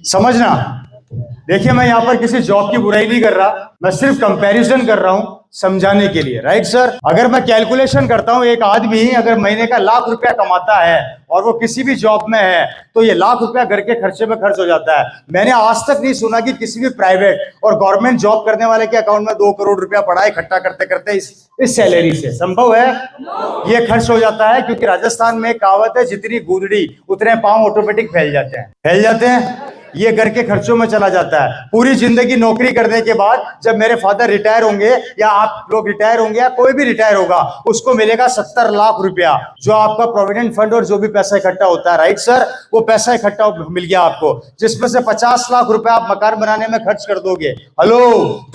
समझना। देखिए, मैं यहाँ पर किसी जॉब की बुराई नहीं कर रहा, मैं सिर्फ कंपैरिजन कर रहा हूँ समझाने के लिए। Right sir? अगर मैं कैलकुलेशन करता हूँ, एक आदमी अगर महीने का ₹1,00,000 कमाता है और वो किसी भी जॉब में है, तो ये ₹1,00,000 घर के खर्चे में खर्च हो जाता है। मैंने आज तक नहीं सुना कि किसी भी प्राइवेट और गवर्नमेंट जॉब करने वाले के अकाउंट में ₹2 करोड़ पड़ा है इकट्ठा करते करते इस सैलरी से। संभव है? ये खर्च हो जाता है, क्योंकि राजस्थान में एक कहावत है, जितनी गूदड़ी उतने पांव ऑटोमेटिक फैल जाते हैं। ये घर के खर्चों में चला जाता है। पूरी जिंदगी नौकरी करने के बाद जब मेरे फादर रिटायर होंगे, या आप लोग रिटायर होंगे, या कोई भी रिटायर होगा, उसको मिलेगा ₹70 लाख, जो आपका प्रोविडेंट फंड और जो भी पैसा इकट्ठा होता है। Right sir? वो पैसा इकट्ठा मिल गया आपको, जिसमें से ₹50 लाख आप मकान बनाने में खर्च कर दोगे। हेलो,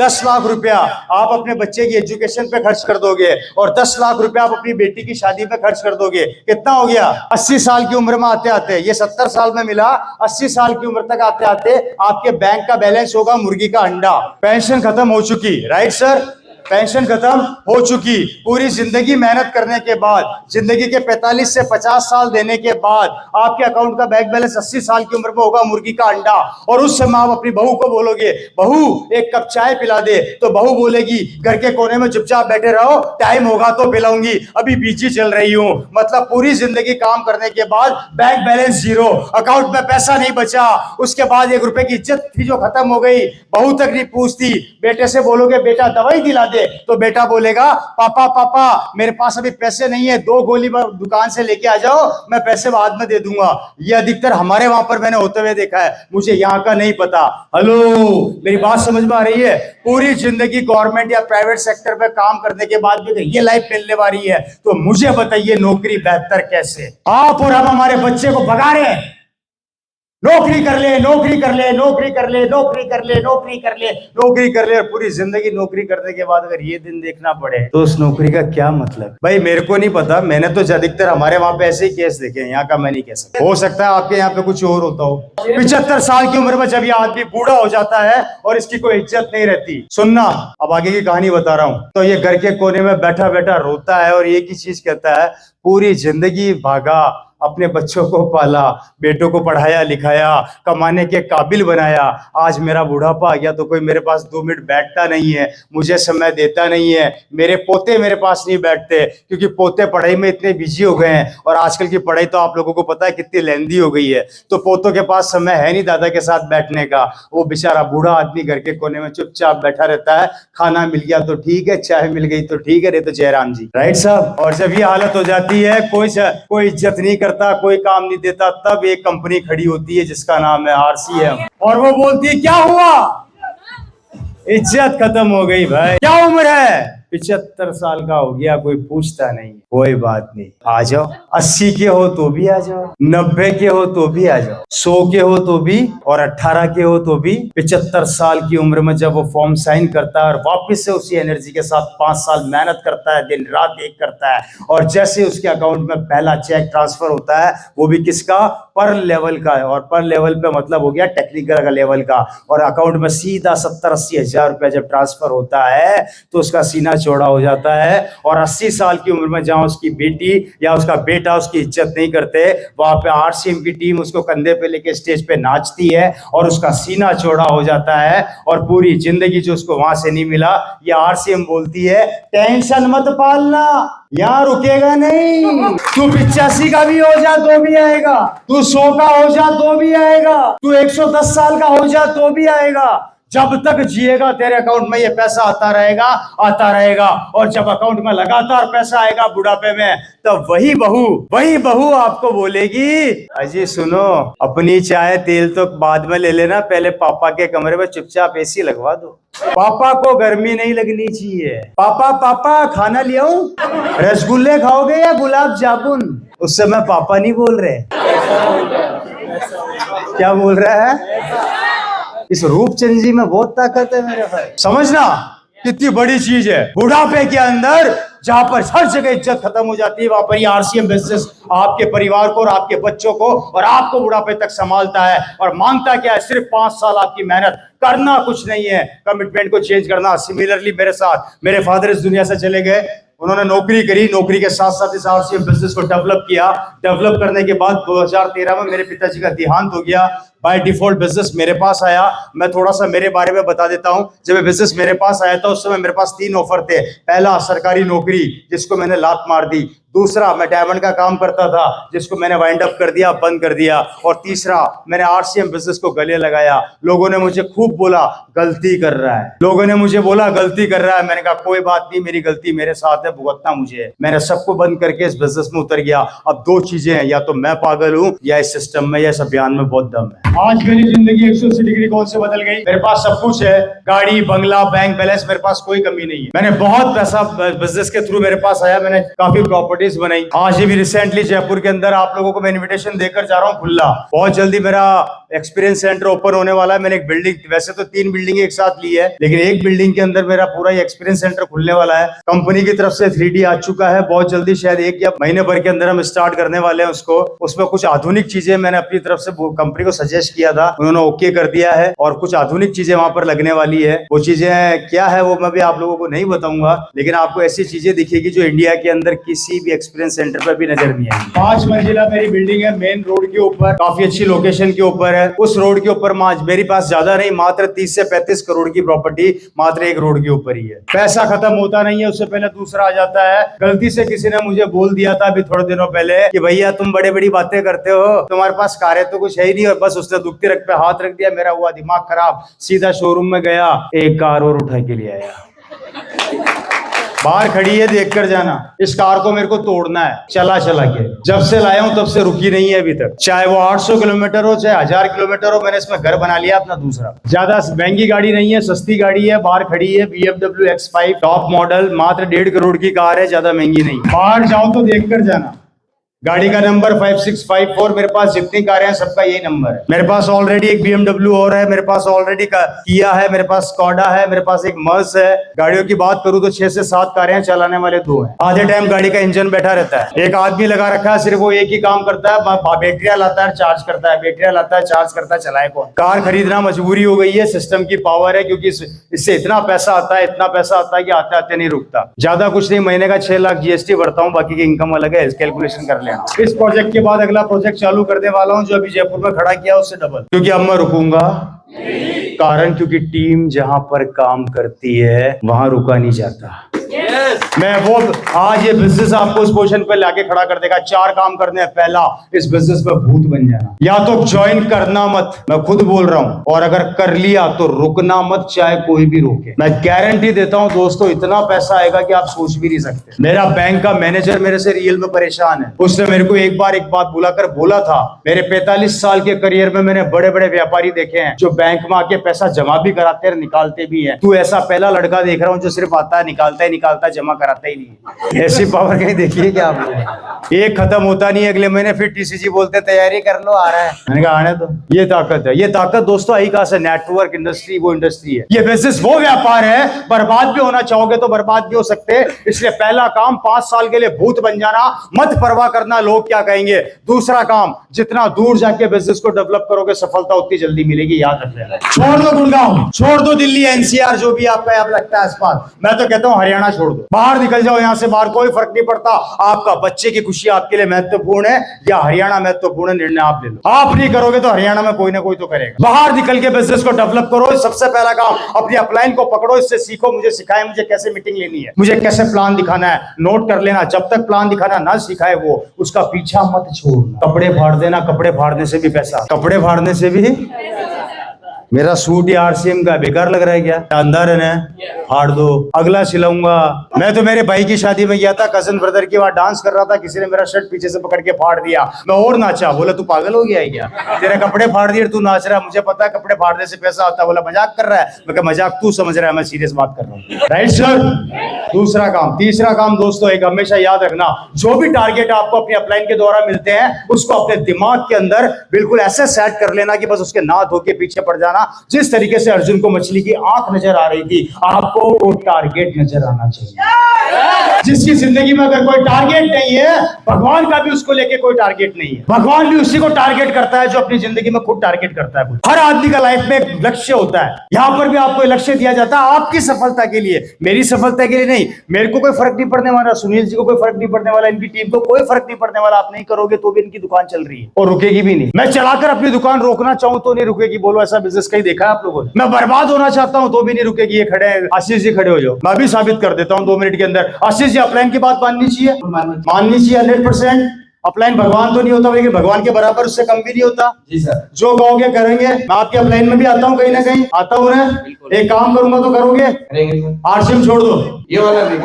₹10 लाख आप अपने बच्चे की एजुकेशन पे खर्च कर दोगे, और ₹10 लाख आप अपनी बेटी की शादी पे खर्च कर दोगे। कितना हो गया? 80 साल की उम्र में आते आते, ये 70 साल में मिला, 80 साल की उम्र तक आते आते आपके बैंक का बैलेंस होगा मुर्गी का अंडा। पेंशन खत्म हो चुकी। Right sir? पेंशन खत्म हो चुकी। पूरी जिंदगी मेहनत करने के बाद, जिंदगी के 45 से 50 साल देने के बाद आपके अकाउंट का बैंक बैलेंस 80 साल की उम्र में होगा मुर्गी का अंडा। और उस समय आप अपनी बहू को बोलोगे, बहू एक कप चाय पिला दे, तो बहू बोलेगी, घर के कोने में चुपचाप बैठे रहो, टाइम होगा तो पिलाऊंगी, अभी बिजी चल रही हूं। मतलब पूरी जिंदगी काम करने के बाद बैंक बैलेंस जीरो, अकाउंट में पैसा नहीं बचा। उसके बाद ₹1 की इज्जत थी जो खत्म हो गई। बहू तक नहीं पूछती। बेटे से बोलोगे, बेटा दवाई दिला, तो बेटा बोलेगा, पापा पापा मेरे पास अभी पैसे नहीं है, 2 गोली दुकान से लेके आ जाओ, मैं पैसे बाद में दे दूंगा। ये अधिकतर हमारे वहां पर मैंने होते हुए देखा है, मुझे यहाँ का नहीं पता। हेलो, मेरी बात समझ में आ रही है? पूरी जिंदगी गवर्नमेंट या प्राइवेट सेक्टर पे काम करने के बाद भी ये लाइफ मिलने वाली है, तो मुझे बताइए नौकरी बेहतर कैसे? आप और हम हमारे बच्चे को भगा रहे हैं, नौकरी कर ले, नौकरी कर ले, नौकरी कर ले, नौकरी कर ले, नौकरी कर ले, नौकरी कर ले, और पूरी जिंदगी नौकरी करने के बाद अगर ये दिन देखना पड़े तो उस नौकरी का क्या मतलब? भाई मेरे को नहीं पता, मैंने तो अधिकतर हमारे वहां पे ऐसे ही केस देखे हैं, यहाँ का मैं नहीं कह सकता। हो सकता है आपके यहाँ पे कुछ और होता हो। 75 साल की उम्र में जब ये आदमी बूढ़ा हो जाता है और इसकी कोई इज्जत नहीं रहती। सुनना, अब आगे की कहानी बता रहा हूँ। तो ये घर के कोने में बैठा बैठा रोता है और एक ही चीज कहता है, पूरी जिंदगी भागा, अपने बच्चों को पाला, बेटों को पढ़ाया लिखाया, कमाने के काबिल बनाया, आज मेरा बुढ़ापा आ गया तो कोई मेरे पास 2 मिनट बैठता नहीं है, मुझे समय देता नहीं है। मेरे पोते मेरे पास नहीं बैठते, क्योंकि पोते पढ़ाई में इतने बिजी हो गए हैं, और आजकल की पढ़ाई तो आप लोगों को पता है कितनी लेंदी हो गई है, तो पोतों के पास समय है नहीं दादा के साथ बैठने का। वो बेचारा बूढ़ा आदमी घर के कोने में चुपचाप बैठा रहता है, खाना मिल गया तो ठीक है, चाय मिल गई तो ठीक है, नहीं तो जयराम जी। राइट साहब? और जब ये हालत हो जाती है, कोई इज्जत नहीं करता, कोई काम नहीं देता, तब एक कंपनी खड़ी होती है जिसका नाम है RCM, और वो बोलती है, क्या हुआ? इज्जत खत्म हो गई भाई। क्या उम्र है? 75 साल का हो गया, कोई पूछता नहीं। कोई बात नहीं, आ जाओ। 80 के हो तो भी आ जाओ, 90 के हो तो भी आ जाओ, 100 के हो तो भी, और 18 के हो तो भी। 75 साल की उम्र में जब वो फॉर्म साइन करता है और वापस से उसी एनर्जी के साथ 5 साल मेहनत करता है, दिन रात एक करता है, और जैसे उसके अकाउंट में पहला चेक ट्रांसफर होता है, वो भी किसका? पर लेवल का है। और पर लेवल पे मतलब हो गया टेक्निकल का लेवल का, और अकाउंट में सीधा 70-80 हजार रुपया जब ट्रांसफर होता है तो उसका सीना चौड़ा हो जाता है। और 80 साल की उम्र में जहां उसकी बेटी या उसका बेटा उसकी इज्जत नहीं करते, वहां पे RCM की टीम उसको कंधे पे लेके स्टेज पे नाचती है और उसका सीना चौड़ा हो जाता है, और पूरी जिंदगी जो उसको वहां से नहीं मिला, ये RCM बोलती है, टेंशन मत पालना, यहाँ रुकेगा नहीं। तू 85 का भी हो जा तो भी आएगा, तू 100 का हो जा तो भी आएगा, तू 110 साल का हो जा तो भी आएगा। जब तक जिएगा तेरे अकाउंट में ये पैसा आता रहेगा। और जब अकाउंट में लगातार पैसा आएगा बुढ़ापे में, तब वही बहू आपको बोलेगी, अजी सुनो, अपनी चाय तेल तो बाद में ले लेना, पहले पापा के कमरे में चुपचाप AC लगवा दो। पापा को गर्मी नहीं लगनी चाहिए। पापा खाना ले आऊं? रसगुल्ले खाओगे या गुलाब जामुन? उस समय पापा नहीं बोल रहे, क्या बोल रहा है? इस रूपचंद जी में बहुत ताकत है मेरे भाई। समझना कितनी बड़ी चीज है। बुढ़ापे के अंदर जहां पर हर जगह इज्जत खत्म हो जाती है, वहां पर ये RCM बिजनेस आपके परिवार को और आपके बच्चों को और आपको बुढ़ापे तक संभालता है। और मांगता क्या है? सिर्फ 5 साल आपकी मेहनत, करना कुछ नहीं है, कमिटमेंट को चेंज करना। सिमिलरली मेरे साथ, मेरे फादर इस दुनिया से चले गए, उन्होंने नौकरी करी, नौकरी के साथ साथ इस आरसीएम बिजनेस को डेवलप किया। डेवलप करने के बाद 2013 में मेरे पिताजी का देहांत हो गया। बाय डिफॉल्ट बिजनेस मेरे पास आया। मैं थोड़ा सा मेरे बारे में बता देता हूं। जब बिजनेस मेरे पास आया था उस समय मेरे पास 3 ऑफर थे। पहला, सरकारी नौकरी, जिसको मैंने लात मार दी। दूसरा, मैं डायमंड का काम करता था, जिसको मैंने वाइंड अप कर दिया, बंद कर दिया। और तीसरा, मैंने आरसीएम बिजनेस को गले लगाया। लोगों ने मुझे खूब बोला गलती कर रहा है, लोगों ने मुझे बोला गलती कर रहा है। मैंने कहा कोई बात नहीं, मेरी गलती मेरे साथ है, भुगतना मुझे है। मैंने सबको बंद करके इस बिजनेस में उतर गया। अब 2 चीजें हैं, या तो मैं पागल हूं या इस सिस्टम में या इस अभियान में बहुत दम है। आज मेरी जिंदगी 180 डिग्री कौन से बदल गई। मेरे पास सब कुछ है, गाड़ी, बंगला, बैंक बैलेंस, मेरे पास कोई कमी नहीं है। मैंने बहुत पैसा बिजनेस के थ्रू मेरे पास आया। मैंने काफी प्रॉपर्टीज बनाई। आज भी रिसेंटली जयपुर के अंदर आप लोगों को मैं इन्विटेशन देकर जा रहा हूँ खुला। बहुत जल्दी मेरा एक्सपीरियंस सेंटर ओपन होने वाला है। मैंने एक बिल्डिंग, वैसे तो 3 बिल्डिंग एक साथ ली है, लेकिन एक बिल्डिंग के अंदर मेरा पूरा एक्सपीरियंस सेंटर खुलने वाला है। कंपनी की तरफ से 3D आ चुका है। बहुत जल्दी, शायद 1 या महीने भर के अंदर हम स्टार्ट करने वाले हैं उसको। उसमें कुछ आधुनिक चीजें मैंने अपनी तरफ से कंपनी को सजेस्ट किया था, उन्होंने ओके कर दिया है। और कुछ आधुनिक चीजें वहां पर लगने वाली है। वो चीजें क्या है वो मैं भी आप लोगों को नहीं बताऊंगा, लेकिन आपको ऐसी चीजें दिखेगी जो इंडिया के अंदर किसी भी एक्सपीरियंस सेंटर पर भी नजर नहीं आएगी। 5 मंजिला मेरी बिल्डिंग है, मेन रोड के ऊपर, काफी अच्छी लोकेशन के ऊपर है। उस रोड के ऊपर मेरे पास ज्यादा नहीं, मात्र 30 से 35 करोड़ की प्रॉपर्टी मात्र एक रोड के ऊपर ही है। पैसा खत्म होता नहीं है, उससे पहले दूसरा आ जाता है। गलती से किसी ने मुझे बोल दिया था अभी थोड़े दिनों पहले कि भैया तुम बड़े बड़ी बातें करते हो, तुम्हारे पास कार है तो कुछ है ही नहीं। और बस उसने दुखती रख पे हाथ रख दिया, मेरा हुआ दिमाग खराब। सीधा शोरूम में गया, एक कार और उठा के ले आया। बाहर खड़ी है, देख कर जाना। इस कार को मेरे को तोड़ना है। चला के जब से लाया हूं तब से रुकी नहीं है अभी तक। चाहे वो 800 किलोमीटर हो, चाहे 1000 किलोमीटर हो, मैंने इसमें घर बना लिया अपना दूसरा। ज्यादा महंगी गाड़ी नहीं है, सस्ती गाड़ी है। बाहर खड़ी है BMW X5 टॉप मॉडल, मात्र 1.5 करोड़ की कार है, ज्यादा महंगी नहीं। बाहर जाओ तो देख कर जाना। गाड़ी का नंबर 5654। मेरे पास जितनी कारें हैं सबका यही नंबर है। मेरे पास ऑलरेडी एक BMW और है, मेरे पास ऑलरेडी किया है, मेरे पास स्कॉडा है, मेरे पास एक मर्स है। गाड़ियों की बात करूं तो 6 से 7 कारें हैं, चलाने वाले 2 हैं। आधे टाइम गाड़ी का इंजन बैठा रहता है। एक आदमी लगा रखा है, सिर्फ वो एक ही काम करता है, बैटरियां लाता है, चार्ज करता है, बैटरियां लाता है, चार्ज करता है, चलाए कौन। कार खरीदना मजबूरी हो गई है, सिस्टम की पावर है, क्योंकि इससे इतना पैसा आता है, इतना पैसा आता है कि आते आते नहीं रुकता। ज्यादा कुछ नहीं, महीने का 6 लाख GST भरता हूँ, बाकी की इनकम अलग है, कैलकुलेशन कर लेना। इस प्रोजेक्ट के बाद अगला प्रोजेक्ट चालू करने वाला हूं, जो अभी जयपुर में खड़ा किया उससे डबल। क्योंकि अब मैं रुकूंगा कारण, क्योंकि टीम जहां पर काम करती है वहां रुका नहीं जाता। मैं वो आज ये बिजनेस आपको इस पोजीशन पे लाके खड़ा कर देगा। 4 काम करने हैं। पहला, इस बिजनेस में भूत बन जाना। या तो ज्वाइन करना मत, मैं खुद बोल रहा हूं, और अगर कर लिया तो रुकना मत, चाहे कोई भी रोके। मैं गारंटी देता हूं दोस्तों, इतना पैसा आएगा कि आप सोच भी नहीं सकते। मेरा बैंक का मैनेजर मेरे से रियल में परेशान है। उसने मेरे को एक बार एक बात बुलाकर बोला था, मेरे 45 साल के करियर में मैंने बड़े बड़े व्यापारी देखे हैं जो बैंक में आके पैसा जमा भी कराते हैं, निकालते भी हैं। तू ऐसा पहला लड़का देख रहा हूं जो सिर्फ आता है, निकालता है, निकालता है, जमा कराता ही नहीं। ऐसी पावर कहीं देखिए क्या आप लोग। एक खत्म होता नहीं, अगले महीने फिर TCG बोलते तैयारी कर लो, आ रहा है। मैंने कहा आने तो। ये ताकत है, ये ताकत दोस्तों आई कहां से? नेटवर्क इंडस्ट्री वो इंडस्ट्री है। ये बिजनेस वो व्यापार है, बर्बाद भी होना चाहोगे तो बर्बाद भी हो सकते हैं। इसलिए पहला काम, 5 साल के लिए भूत बन जाना, मत परवाह करना लोग क्या कहेंगे। दूसरा काम, जितना दूर जाके बिजनेस को डेवलप करोगे सफलता उतनी जल्दी मिलेगी, याद रख लेना। छोड़ दो गुड़गांव, छोड़ दो दिल्ली NCR, जो भी आपका यहाँ लगता है आसपास। मैं तो कहता हूँ हरियाणा छोड़ दो, बाहर निकल जाओ यहाँ से बाहर, कोई फर्क नहीं पड़ता। आपका बच्चे की खुशी आपके लिए महत्वपूर्ण है या हरियाणा महत्वपूर्ण है, निर्णय आप ले लो। आप नहीं करोगे तो हरियाणा में कोई ना कोई तो करेगा। बाहर निकल के बिजनेस को डेवलप करो। सबसे पहला काम, अपनी अपलाइन को पकड़ो, इससे सीखो, मुझे सिखाए, मुझे कैसे मीटिंग लेनी है, मुझे कैसे प्लान दिखाना है, नोट कर लेना। जब तक प्लान दिखाना ना सिखाए वो, उसका पीछा मत छोड़ना। कपड़े फाड़ देना, कपड़े फाड़ने से भी पैसा, कपड़े फाड़ने से भी। मेरा सूट या RCM का बेकार लग रहा है क्या? अंदर है, फाड़ दो, अगला सिलाऊंगा। मैं तो मेरे भाई की शादी में गया था, कजन ब्रदर की, वहां डांस कर रहा था, किसी ने मेरा शर्ट पीछे से पकड़ के फाड़ दिया। मैं और नाचा। बोला तू पागल हो गया है क्या? तेरे कपड़े फाड़ दिए, तू नाच रहा है। मुझे पता है कपड़े फाड़ने से पैसा आता है। बोला मजाक कर रहा है। मैं कहा मजाक तू समझ रहा है, मैं सीरियस बात कर रहा हूँ। Right sir? दूसरा काम। तीसरा काम दोस्तों, एक हमेशा याद रखना, जो भी टारगेट आपको अपनी अपलाइन के द्वारा मिलते हैं, उसको अपने दिमाग के अंदर बिल्कुल ऐसे सेट कर लेना कि बस उसके ना धो के पीछे पड़ जाना। जिस तरीके से अर्जुन को मछली की आंख नजर आ रही थी, आपको वो टारगेट नजर आना चाहिए। जिसकी जिंदगी में अगर कोई टारगेट नहीं है, भगवान का भी उसको लेके कोई टारगेट नहीं है। भगवान भी उसी को टारगेट करता है जो अपनी जिंदगी में खुद टारगेट करता है। हर आदमी का लाइफ में एक लक्ष्य होता है। यहाँ पर भी आपको लक्ष्य दिया जाता है आपकी सफलता के लिए, मेरी सफलता के लिए नहीं। मेरे को कोई फर्क नहीं पड़ने वाला, सुनील जी को कोई फर्क नहीं पड़ने वाला, इनकी टीम को कोई फर्क नहीं पड़ने वाला। आप नहीं करोगे तो भी इनकी दुकान चल रही है और रुकेगी भी नहीं। मैं चलाकर अपनी दुकान रोकना चाहूं तो नहीं रुकेगी। बोलो ऐसा बिजनेस कहीं देखा है आप लोगों ने? मैं बर्बाद होना चाहता हूं तो भी नहीं रुकेगी। ये खड़े हैं, आशीष जी खड़े हो जाओ, मैं भी साबित कर देता हूं 2 मिनट के अंदर। आशीष जी अपलाइन की बात माननी चाहिए, माननी चाहिए 100%। अपलाइन भगवान तो नहीं होता, लेकिन भगवान के बराबर उससे कम भी नहीं होता। जी सर, जो कहोगे करेंगे। मैं आपके अपलाइन में भी आता हूँ, कहीं ना कहीं आता हूँ ना। एक काम करूंगा तो करोगे? आरसीएम छोड़ दो, ये वाला नहीं।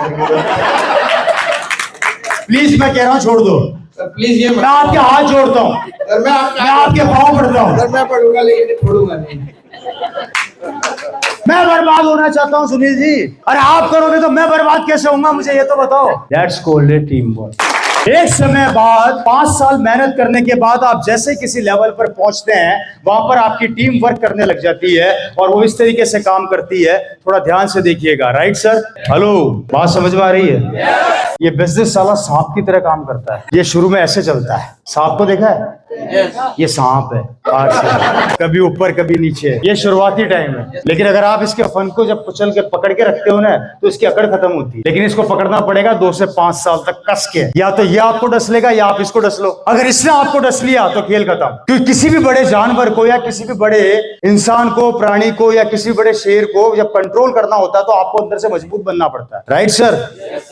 प्लीज मैं कह रहा हूँ छोड़ दो प्लीज। ये मैं आपके हाथ जोड़ता हूँ, मैं आपके पाँव पड़ता हूँ। मैं पढ़ूंगा लेकिन छोड़ूंगा नहीं। मैं बर्बाद होना चाहता हूँ सुनील जी, अरे आप करोगे तो मैं बर्बाद कैसे होऊंगा, मुझे ये तो बताओ। That's called a team work. एक समय बाद 5 साल मेहनत करने के बाद आप जैसे किसी लेवल पर पहुंचते हैं, वहां पर आपकी टीम वर्क करने लग जाती है और वो इस तरीके से काम करती है। थोड़ा ध्यान से देखिएगा। Right sir? हेलो, बात समझ में आ रही है? ये बिजनेस साला सांप की तरह काम करता है। ये शुरू में ऐसे चलता है। सांप को देखा है? ये सांप है, कभी ऊपर कभी नीचे। ये शुरुआती टाइम है, लेकिन अगर आप इसके फन को जब कुचल के पकड़ के रखते हो ना, तो इसकी अकड़ खत्म होती है। लेकिन इसको पकड़ना पड़ेगा 2 से 5 साल तक कस के। या तो ये आपको डस लेगा या आप इसको डस लो। अगर इसने आपको डस लिया तो खेल खत्म। क्योंकि किसी भी बड़े जानवर को या किसी भी बड़े इंसान को, प्राणी को या किसी बड़े शेर को जब कंट्रोल करना होता है तो आपको अंदर से मजबूत बनना पड़ता है। Right sir?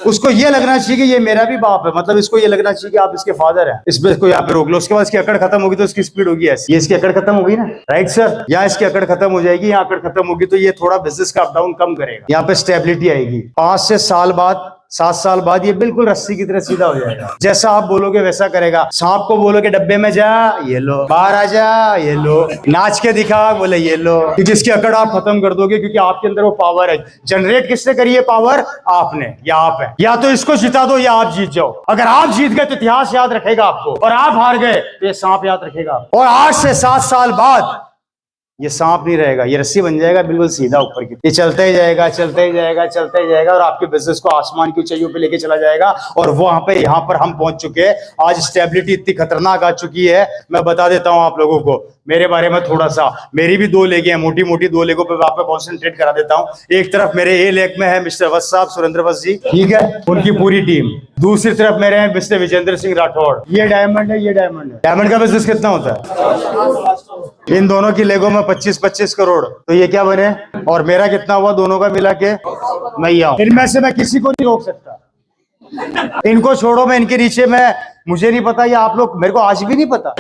उसको ये लगना चाहिए कि ये मेरा भी बाप है, मतलब इसको ये लगना चाहिए कि आप इसके फादर हैं। इस को यहाँ पे रोक लो, उसके बाद इसकी अकड़ खत्म होगी तो इसकी स्पीड होगी ऐसी। ये इसकी अकड़ खत्म होगी ना? Right sir? यहाँ इसकी अकड़ खत्म हो जाएगी, यहाँ अकड़ खत्म होगी तो ये थोड़ा बिजनेस का अप डाउन कम करेगा। यहाँ पे स्टेबिलिटी आएगी। 5 से 7 साल बाद ये बिल्कुल रस्सी की तरह सीधा हो जाएगा। जैसा आप बोलोगे वैसा करेगा। सांप को बोलोगे डब्बे में जा, ये लो। बाहर आ जा, ये लो। नाच के दिखा, बोले ये लो। क्योंकि इसकी अकड़ आप खत्म कर दोगे, क्योंकि आपके अंदर वो पावर है। जनरेट किससे करी है पावर? आपने या आप है। या तो इसको जिता दो या आप जीत जाओ। अगर आप जीत गए तो इतिहास याद रखेगा आपको, और आप हार गए तो ये सांप याद रखेगा। और 8 से 7 साल बाद ये सांप नहीं रहेगा, ये रस्सी बन जाएगा बिल्कुल सीधा ऊपर की। ये चलता ही जाएगा, चलता ही जाएगा, चलता ही जाएगा और आपके बिजनेस को आसमान की ऊंचाइयों पे लेके चला जाएगा। और वहां पे यहाँ पर हम पहुंच चुके हैं। आज स्टेबिलिटी इतनी खतरनाक आ चुकी है, मैं बता देता हूं आप लोगों को मेरे बारे में थोड़ा सा। मेरी भी 2 लेगें हैं, मोटी मोटी 2 लेगों पे आपको कॉन्सेंट्रेट करा देता हूं। एक तरफ मेरे ए लेग में है मिस्टर वत्स साहब, सुरेंद्र वत्स जी, ठीक है, उनकी पूरी टीम। दूसरी तरफ मेरे हैं मिस्टर विजेंद्र सिंह राठौड़। ये डायमंड है, ये डायमंड है। डायमंड का बिजनेस कितना होता है? इन दोनों की लेगों में 25-25 करोड़। तो ये क्या बने? और मेरा कितना हुआ दोनों का मिला के? मैं आऊं। इनमें से मैं किसी को नहीं रोक सकता। इनको छोड़ो, मैं इनके नीचे में, मुझे नहीं पता, ये आप लोग, मेरे को आज भी नहीं पता।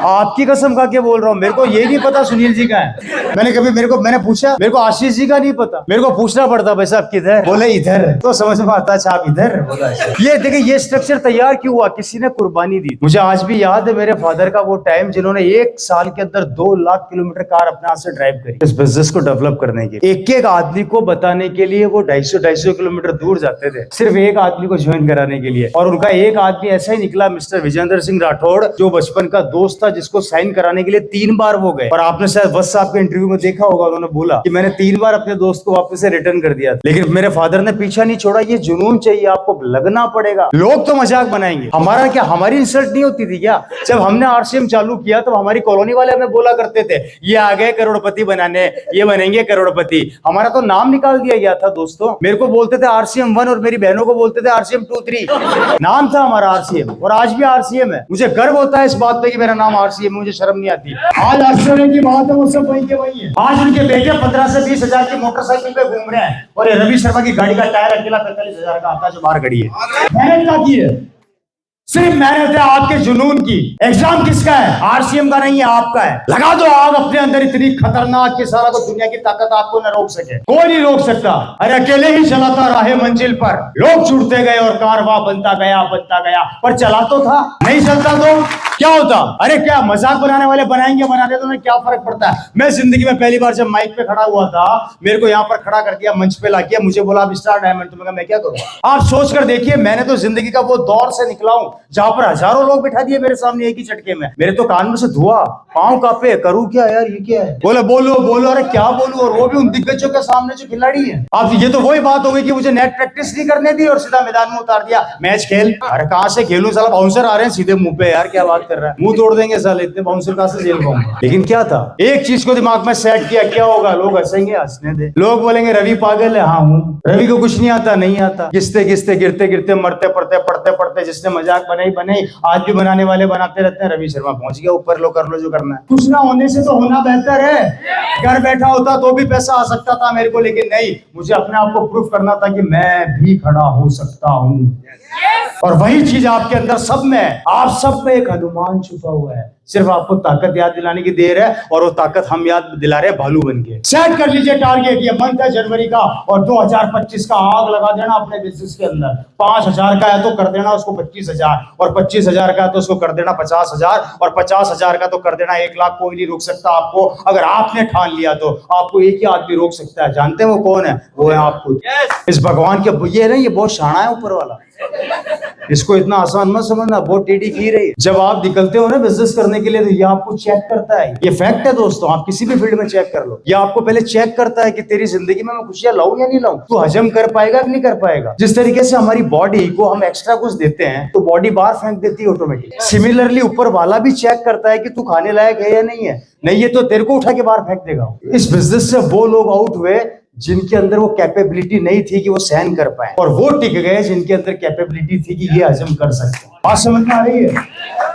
आपकी कसम खा के बोल रहा हूँ, मेरे को ये नहीं पता सुनील जी का है। मैंने पूछा, मेरे को आशीष जी का नहीं पता। मेरे को पूछना पड़ता भाई साहब किधर, बोले इधर, तो समझ में आता अच्छा आप इधर। ये देखिए ये स्ट्रक्चर तैयार क्यों हुआ? किसी ने कुर्बानी दी। मुझे आज भी याद है मेरे फादर का वो टाइम, जिन्होंने 1 साल के अंदर 2 लाख किलोमीटर कार अपने हाथ से ड्राइव करी इस बिजनेस को डेवलप करने के। एक आदमी को बताने के लिए वो 250 किलोमीटर दूर जाते थे, सिर्फ एक आदमी को ज्वाइन कराने के लिए। और उनका एक आदमी ऐसा ही निकला, मिस्टर विजेंद्र सिंह राठौड़, जो बचपन का दोस्त था, जिसको साइन कराने के लिए 3 बार वो गए। और आपने शायद वत्स साहब के इंटरव्यू में देखा होगा, उन्होंने बोला कि मैंने 3 बार अपने दोस्त को वापस से रिटर्न कर दिया। लेकिन मेरे फादर ने पीछा नहीं छोड़ा। ये जुनून चाहिए, आपको लगना पड़ेगा। लोग तो मजाक बनाएंगे, हमारा क्या, हमारी इंसल्ट नहीं होती थी क्या? जब हमने आरसीएम चालू किया तो हमारी कॉलोनी वाले हमें बोला करते थे ये आ गए करोड़पति बनाने, ये बनेंगे करोड़पति। हमारा तो नाम निकाल दिया गया था दोस्तों। मेरे को बोलते थे आरसीएम 1 और मेरी बहनों को बोलते थे आरसीएम 2, 3। नाम था हमारा आरसीएम, और आज भी आरसीएम है। मुझे गर्व होता है इस बात पे कि मेरा नाम आरसीएम, मुझे शर्म नहीं आती। आज आश्चर्य की बात है, वो सब वही के वही है। आज उनके बेटे 15 से 20 हजार की मोटरसाइकिल पे घूम रहे हैं, और ये रवि शर्मा की गाड़ी का टायर अकेला 45 हजार का आता है जो बाहर खड़ी है। मेहनत का की है, सिर्फ मेहनत है आपके जुनून की। एग्जाम किसका है? आरसीएम का नहीं है, आपका है। लगा दो आग अपने अंदर इतनी खतरनाक कि सारा तो दुनिया की ताकत आपको न रोक सके, कोई नहीं रोक सकता। अरे अकेले ही चलाता राहे मंजिल पर, लोग जुड़ते गए और कारवां बनता गया, पर चला तो था, नहीं चलता तो क्या होता? अरे क्या मजाक बनाने वाले बनाएंगे, बनाने तो क्या फर्क पड़ता है। मैं जिंदगी में पहली बार जब माइक पे खड़ा हुआ था, मेरे को यहाँ पर खड़ा कर दिया, मंच पे ला किया, मुझे बोला आप स्टार डायमंड, तो मैं क्या करूँ? आप सोच कर देखिए, मैंने तो जिंदगी का वो दौर से निकला हूँ जहां पर हजारों लोग बिठा दिए मेरे सामने एक ही झटके में। मेरे तो कान में से धुआं, पांव कांपे, करूँ क्या यार, ये क्या है? बोले बोलो बोलो, अरे क्या बोलूं, और वो भी उन दिग्गजों के सामने जो खिलाड़ी है। अब ये तो वही बात हो गई कि मुझे नेट प्रैक्टिस नहीं करने दी और सीधा मैदान में उतार दिया, मैच खेल। अरे कहां से खेलूं, साला बाउंसर आ रहे हैं सीधे मुंह पे, यार क्या बात कर रहा है, मुंह तोड़ देंगे साले, इतने बाउंसर कहां से झेल पाऊंगा। लेकिन क्या था, एक चीज को दिमाग में सेट किया, क्या होगा, लोग हंसेंगे, हंसने दे। लोग बोलेंगे रवि पागल है, हाँ हूं, रवि को कुछ नहीं आता, नहीं आता, घिसते घिसते गिरते गिरते मरते पड़ते पढ़ते पढ़ते, जिसने मजाक बनाई बनाई, आज भी बनाने वाले बनाते रहते हैं। रवि शर्मा पहुंच गया ऊपर, लो कर लो जो करना है। कुछ ना होने से तो होना बेहतर है। घर बैठा होता तो भी पैसा आ सकता था मेरे को, लेकिन नहीं, मुझे अपने आप को प्रूफ करना था कि मैं भी खड़ा हो सकता हूं। और वही चीज आपके अंदर सब में है। आप सब में एक हनुमान छुपा हुआ है, सिर्फ आपको ताकत याद दिलाने की देर है, और वो ताकत हम याद दिला रहे हैं भालू बन के। सेट कर लीजिए टारगेट, ये मंथ है जनवरी का, और 2025 का आग लगा देना अपने बिजनेस के अंदर। 5,000 का है तो कर देना उसको 25,000, और 25,000 का है तो उसको कर देना 50,000, और 50,000 का तो कर देना 1,00,000। कोई नहीं रोक सकता आपको, अगर आपने ठान लिया तो। आपको एक ही आदमी रोक सकता है, जानते हैं वो कौन है? वो है आपको। इस भगवान के ये नहीं, ये बहुत शाना है ऊपर वाला, इसको इतना आसान मत समझना, बहुत टेढ़ी की रही है। जब आप निकलते हो ना बिजनेस करने के लिए, तो ये आपको चेक करता है, ये फैक्ट है दोस्तों, आप किसी भी फील्ड में चेक कर लो, ये आपको पहले चेक करता है कि तेरी जिंदगी में मैं खुशियां लाऊं या नहीं लाऊं, तू हजम कर पाएगा कि नहीं कर पाएगा। जिस तरीके से हमारी बॉडी को हम एक्स्ट्रा कुछ देते हैं तो बॉडी बाहर फेंक देती है ऑटोमेटिक, सिमिलरली ऊपर वाला भी चेक करता है कि तू खाने लायक है या नहीं है, नहीं है तो तेरे को उठा के बाहर फेंक देगा। इस बिजनेस से वो लोग आउट हुए जिनके अंदर वो कैपेबिलिटी नहीं थी कि वो सहन कर पाए, और वो टिक गए जिनके अंदर कैपेबिलिटी थी कि ये हजम कर सकते हैं। बात समझ में आ रही है?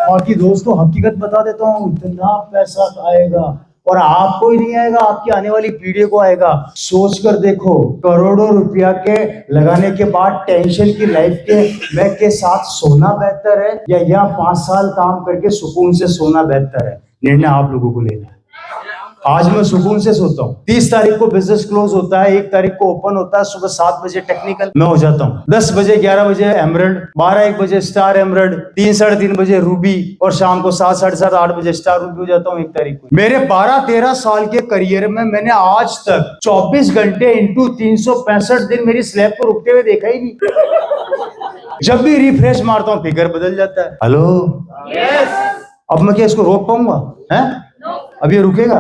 बाकी दोस्तों हकीकत बता देता हूँ, इतना पैसा आएगा और आपको ही नहीं आएगा, आपकी आने वाली पीढ़ी को आएगा। सोच कर देखो, करोड़ों रुपया के लगाने के बाद टेंशन की लाइफ के साथ सोना बेहतर है, या यहाँ 5 साल काम करके सुकून से सोना बेहतर है? निर्णय आप लोगों को लेना है। आज मैं सुकून से सोता हूँ। 30 तारीख को बिजनेस क्लोज होता है, 1 तारीख को ओपन होता है, सुबह 7 बजे टेक्निकल मैं हो जाता हूँ, 10 बजे 11 बजे एमरल्ड, 12-1 बजे स्टार एमरल्ड, 3-3:30 बजे रूबी, और शाम को 7-7:30 8 बजे स्टार रूबी हो जाता हूँ 1 तारीख को। मेरे 12-13 साल के करियर में मैंने आज तक 24 घंटे इंटू 365 दिन मेरी स्लैब को रुकते हुए देखा ही नहीं। जब भी रिफ्रेश मारता हूँ फिगर बदल जाता है। हेलो, अब मैं क्या इसको रोक पाऊंगा? है अब ये रुकेगा?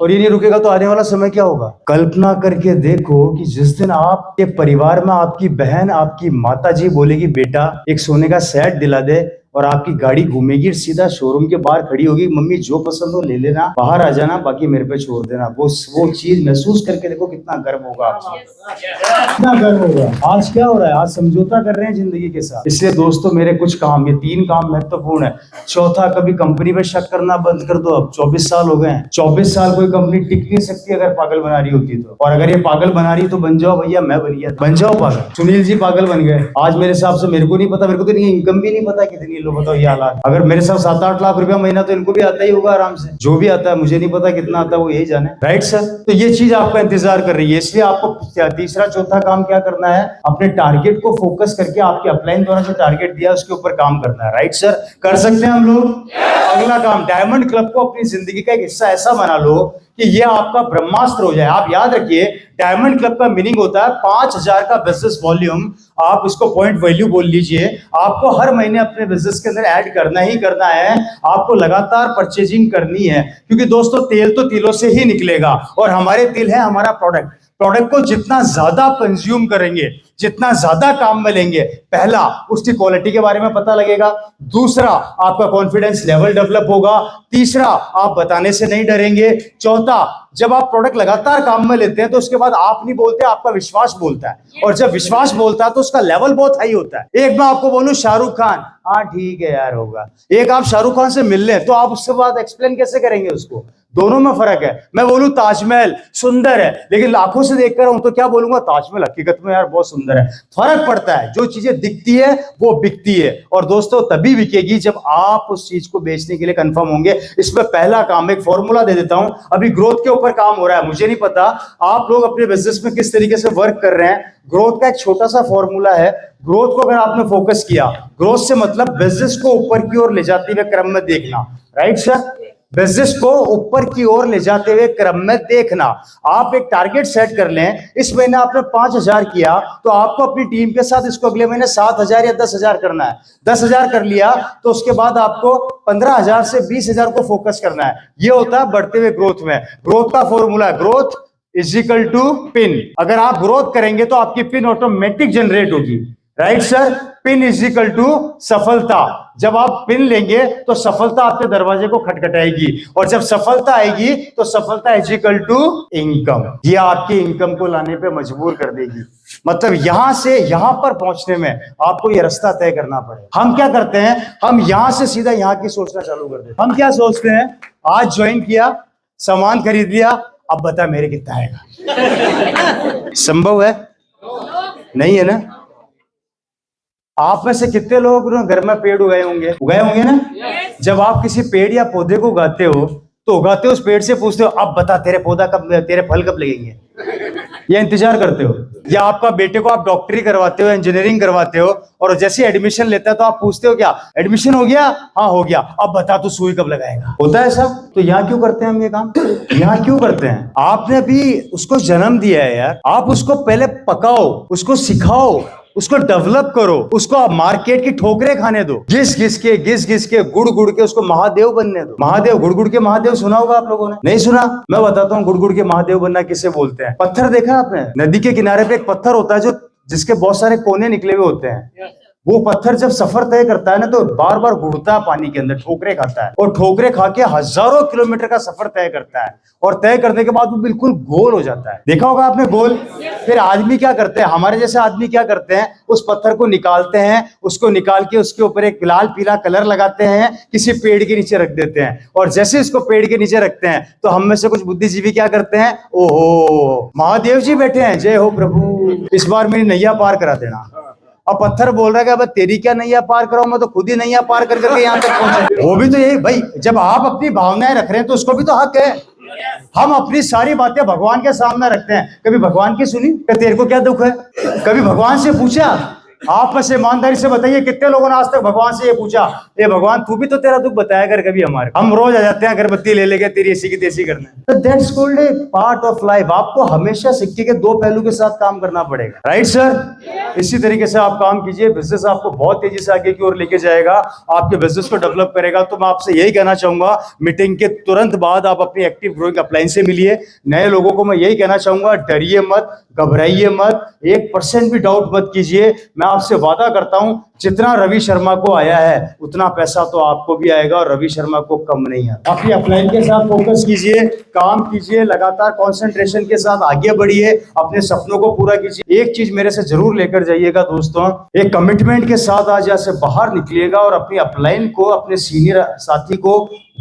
और ये नहीं रुकेगा तो आने वाला समय क्या होगा? कल्पना करके देखो कि जिस दिन आपके परिवार में आपकी बहन, आपकी माताजी बोलेगी बेटा एक सोने का सेट दिला दे, और आपकी गाड़ी घूमेगी, सीधा शोरूम के बाहर खड़ी होगी, मम्मी जो पसंद हो ले लेना, बाहर आ जाना, बाकी मेरे पे छोड़ देना, वो चीज महसूस करके देखो कितना गर्व होगा आपको, कितना गर्व होगा। आज क्या हो रहा है? आज समझौता कर रहे हैं जिंदगी के साथ। इसलिए दोस्तों मेरे कुछ काम, ये 3 काम महत्वपूर्ण है। चौथा, कभी कंपनी पे शक करना बंद कर दो। अब 24 साल हो गए हैं, 24 साल कोई कंपनी टिक नहीं सकती अगर पागल बना रही होती तो, और अगर ये पागल बना रही तो बन जाओ भैया, मैं बन गया, बन जाओ पागल। सुनील जी पागल बन गए, आज मेरे हिसाब से, मेरे को नहीं पता, मेरे को तो नहीं, इनकम भी नहीं पता कितनी, लो बताओ ये हालात। अगर मेरे साथ 7-8 लाख रुपया महीना तो इनको भी आता ही होगा आराम से, जो भी आता है, मुझे नहीं पता कितना आता है, वो यही जाने, राइट सर? तो ये चीज आपका इंतजार कर रही है, इसलिए आपको तीसरा चौथा काम क्या करना है? अपने टारगेट को फोकस करके आपके अपलाइन द्वारा जो टारगेट दिया उसके ऊपर काम करना है, राइट सर? कर सकते हैं हम लोग? अगला काम, डायमंड क्लब को अपनी जिंदगी का एक हिस्सा ऐसा बना लो कि ये आपका ब्रह्मास्त्र हो जाए। आप याद रखिए, डायमंड क्लब का मीनिंग होता है 5,000 का बिजनेस वॉल्यूम। आप इसको पॉइंट वैल्यू बोल लीजिए। आपको हर महीने अपने बिजनेस के अंदर ऐड करना ही करना है, आपको लगातार परचेजिंग करनी है, क्योंकि दोस्तों तेल तो तिलों से ही निकलेगा, और हमारे तिल है हमारा प्रोडक्ट को जितना ज्यादा कंज्यूम करेंगे, जितना ज्यादा काम में लेंगे, पहला उसकी क्वालिटी के बारे में पता लगेगा, दूसरा आपका कॉन्फिडेंस लेवल डेवलप होगा, तीसरा आप बताने से नहीं डरेंगे, चौथा जब आप प्रोडक्ट लगातार काम में लेते हैं तो उसके बाद आप नहीं बोलते, आपका विश्वास बोलता है, और जब विश्वास बोलता है तो उसका लेवल बहुत हाई होता है। एक मैं आपको बोलूं, शाहरुख खान, हाँ ठीक है यार होगा, एक आप शाहरुख खान से मिल लें तो आप उसके बाद एक्सप्लेन कैसे करेंगे उसको? दोनों में फर्क है। मैं बोलूं ताजमहल सुंदर है, लेकिन आंखों से देखकर हूं तो क्या बोलूंगा, ताजमहल हकीकत में यार बहुत सुंदर है। फर्क पड़ता है, जो चीजें दिखती है वो बिकती है, और दोस्तों तभी बिकेगी जब आप उस चीज को बेचने के लिए कंफर्म होंगे। इसमें पहला काम, एक फॉर्मूला दे देता हूं, अभी ग्रोथ के ऊपर काम हो रहा है, मुझे नहीं पता आप लोग अपने बिजनेस में किस तरीके से वर्क कर रहे हैं। ग्रोथ का एक छोटा सा फॉर्मूला है, ग्रोथ को अगर आपने फोकस किया, ग्रोथ से मतलब बिजनेस को ऊपर की ओर ले जाते हुए क्रम में देखना, राइट सर, बिजनेस को ऊपर की ओर ले जाते हुए क्रम में देखना। आप एक टारगेट सेट कर लें, इस महीने आपने 5,000 किया तो आपको अपनी टीम के साथ इसको अगले महीने 7,000 या 10,000 करना है। 10,000 कर लिया तो उसके बाद आपको 15,000 से 20,000 को फोकस करना है। ये होता है बढ़ते हुए ग्रोथ में। ग्रोथ का formula, growth is equal to pin. अगर आप ग्रोथ करेंगे तो आपकी पिन ऑटोमेटिक जनरेट होगी, right sir. Pin is equal to सफलता। जब आप पिन लेंगे तो सफलता आपके दरवाजे को खटखटाएगी, और जब सफलता आएगी तो सफलता इज इक्वल टू इनकम। ये आपकी इनकम को लाने पे मजबूर कर देगी। मतलब यहां से यहां पर पहुंचने में आपको ये रास्ता तय करना पड़ेगा। हम क्या करते हैं, हम यहां से सीधा यहां की सोचना चालू कर देते हैं। हम क्या सोचते हैं, आज ज्वाइन किया, सामान खरीद लिया, अब बता मेरे कितना आएगा। संभव है? नहीं है ना। आप में से कितने लोग घर में पेड़ उगाए होंगे ना। जब आप किसी पेड़ या पौधे को उगाते हो तो उगाते हो, उस पेड़ से पूछते हो अब बता तेरे पौधा कब, तेरे फल कब लगेंगे, या इंतजार करते हो। या आपका बेटे को आप डॉक्टरी करवाते हो, इंजीनियरिंग करवाते हो, और जैसे एडमिशन लेता है तो आप पूछते हो क्या एडमिशन हो गया, हाँ हो गया, अब बता तू सुई कब लगाएगा। होता है सब। तो यहाँ क्यों करते हैं हम ये काम, यहाँ क्यों करते हैं। आपने अभी उसको जन्म दिया है यार, आप उसको पहले पकाओ, उसको सिखाओ, उसको डेवलप करो, उसको आप मार्केट की ठोकरें खाने दो, घिस घिस के गुड़ के उसको महादेव बनने दो। महादेव, गुड़ के महादेव सुना होगा आप लोगों ने, नहीं सुना? मैं बताता हूँ गुड़ के महादेव बनना किसे बोलते हैं। पत्थर देखा आपने, नदी के किनारे पे एक पत्थर होता है जो जिसके बहुत सारे कोने निकले हुए होते हैं। वो पत्थर जब सफर तय करता है ना तो बार बार घुड़ता है पानी के अंदर, ठोकरे खाता है, और ठोकरे खा के हजारों किलोमीटर का सफर तय करता है, और तय करने के बाद वो बिल्कुल गोल हो जाता है। देखा होगा आपने गोल। फिर आदमी क्या करते हैं, हमारे जैसे आदमी क्या करते हैं, उस पत्थर को निकालते हैं, उसको निकाल के उसके ऊपर एक लाल पीला कलर लगाते हैं, किसी पेड़ के नीचे रख देते हैं, और जैसे इसको पेड़ के नीचे रखते हैं तो हम में से कुछ बुद्धिजीवी क्या करते हैं, ओहो महादेव जी बैठे हैं, जय हो प्रभु, इस बार मेरी नैया पार करा देना। अब पत्थर बोल रहा है कि अब तेरी क्या नैया पार कराऊं, मैं तो खुद ही नैया पार कर करके यहाँ तक पहुंचे। वो भी तो यही भाई, जब आप अपनी भावनाएं रख रहे हैं तो उसको भी तो हक है। हम अपनी सारी बातें भगवान के सामने रखते हैं, कभी भगवान की सुनी कि तेरे को क्या दुख है, कभी भगवान से पूछा? आप में से ईमानदारी से बताइए कितने लोगों ने आज तक भगवान से ये पूछा, ए भगवान तू भी तो तेरा दुख बताया कर कभी हमारे। हम रोज आ जाते हैं अगरबत्ती ले लेके तेरी ऐसी की तैसी करने। तो that's called a part of life. आपको हमेशा सिक्के के दो पहलू के साथ काम करना पड़ेगा, राइट सर। इसी तरीके से आप काम कीजिए, बिजनेस आपको बहुत तेजी से आगे की ओर लेके जाएगा, आपके बिजनेस को डेवलप करेगा। तो मैं आपसे यही कहना चाहूंगा, मीटिंग के तुरंत बाद आप अपनी एक्टिव ग्रोइंग अपलाइन से मिलिए। नए लोगों को मैं यही कहना चाहूंगा, डरिए मत, घबराइए मत, 1% भी डाउट मत कीजिए। मैं आपसे वादा करता हूं जितना रवि शर्मा को आया है उतना पैसा तो आपको भी आएगा, और रवि शर्मा को कम नहीं आता। अपनी अपलाइन के साथ फोकस कीजिए, काम कीजिए, लगातार कंसंट्रेशन के साथ आगे बढ़िए, अपने सपनों को पूरा कीजिए। एक चीज मेरे से जरूर लेकर जाइएगा दोस्तों, एक कमिटमेंट के साथ आज यहाँ से बाहर निकलिएगा और अपनी अपलाइन को, अपने सीनियर साथी को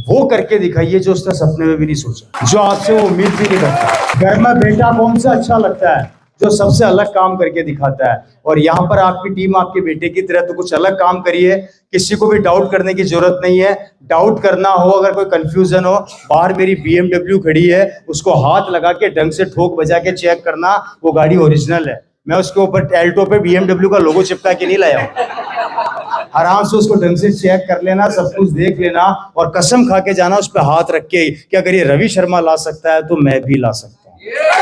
वो करके दिखाइए जो उसने सपने में भी नहीं सोचा, जो आपसे वो उम्मीद भी नहीं करता। घर में बेटा कौन सा अच्छा लगता है, जो सबसे अलग काम करके दिखाता है। और यहाँ पर आपकी टीम आपके बेटे की तरह, तो कुछ अलग काम करिए, किसी को भी डाउट करने की जरूरत नहीं है। डाउट करना हो, अगर कोई कंफ्यूजन हो, बाहर मेरी BMW खड़ी है, उसको हाथ लगा के ढंग से ठोक बजा के चेक करना वो गाड़ी ओरिजिनल है। मैं उसके ऊपर एल्टो पे BMW का लोगो चिपका के नहीं लाया हूँ। आराम से उसको ढंग से चेक कर लेना, सब कुछ देख लेना, और कसम खा के जाना उस पर हाथ रख के कि अगर ये रवि शर्मा ला सकता है तो मैं भी ला सकता हूँ।